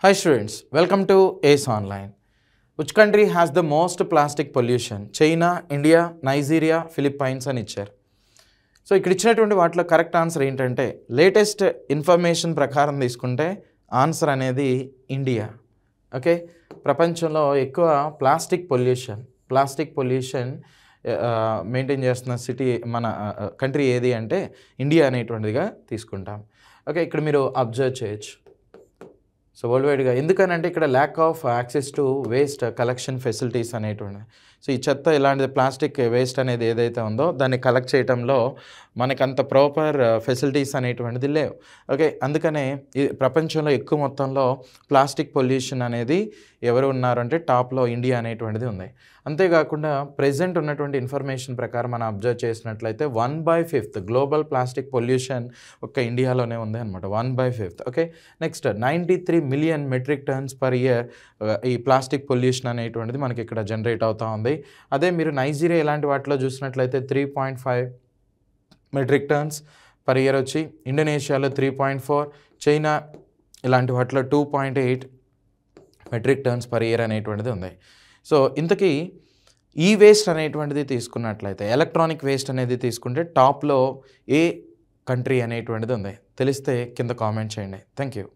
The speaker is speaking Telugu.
Hi students, welcome to ACE Online. Which country has the most plastic pollution? China, India, Nigeria, Philippines అని ఇచ్చారు. సో ఇక్కడ ఇచ్చినటువంటి వాటిలో కరెక్ట్ ఆన్సర్ ఏంటంటే లేటెస్ట్ ఇన్ఫర్మేషన్ ప్రకారం తీసుకుంటే ఆన్సర్ అనేది ఇండియా. ఓకే, ప్రపంచంలో ఎక్కువ ప్లాస్టిక్ పొల్యూషన్ మెయింటైన్ చేస్తున్న సిటీ మన కంట్రీ ఏది అంటే ఇండియా అనేటువంటిదిగా తీసుకుంటాం. ఓకే, ఇక్కడ మీరు అబ్జర్వ్ చేయొచ్చు. సో వరల్డ్ వైడ్గా ఎందుకనంటే ఇక్కడ lack of access to waste collection facilities అనేటువంటి. సో ఈ చెత్త ఇలాంటిది ప్లాస్టిక్ వేస్ట్ అనేది ఏదైతే ఉందో దాన్ని కలెక్ట్ చేయడంలో మనకంత ప్రాపర్ ఫెసిలిటీస్ అనేటువంటిది లేవు. ఓకే, అందుకనే ఈ ప్రపంచంలో ఎక్కువ మొత్తంలో ప్లాస్టిక్ పొల్యూషన్ అనేది ఎవరు ఉన్నారంటే టాప్లో ఇండియా అనేటువంటిది ఉంది. అంతేకాకుండా ప్రెజెంట్ ఉన్నటువంటి ఇన్ఫర్మేషన్ ప్రకారం మనం అబ్జర్వ్ చేసినట్లయితే 1/5 గ్లోబల్ ప్లాస్టిక్ పొల్యూషన్ ఒక్క ఇండియాలోనే ఉంది అనమాట. 1/5. Okay, next 93 million metric tons per year ఈ ప్లాస్టిక్ పొల్యూషన్ అనేటువంటిది మనకి ఇక్కడ జనరేట్ అవుతూ ఉంది. అదే మీరు నైజీరియా ఇలాంటి వాటిలో చూసినట్లయితే 3.5 మెట్రిక్ టన్స్ పర్ ఇయర్ వచ్చి, ఇండోనేషియాలో 3.4, చైనా ఇలాంటి వాటిలో 2.8 మెట్రిక్ టన్స్ పర్ ఇయర్ అనేటువంటిది ఉంది. సో ఇంతకీ ఈ వేస్ట్ అనేటువంటిది తీసుకున్నట్లయితే ఎలక్ట్రానిక్ వేస్ట్ అనేది తీసుకుంటే టాప్లో ఏ కంట్రీ అనేటువంటిది ఉంది తెలిస్తే కింద కామెంట్ చేయండి. Thank you.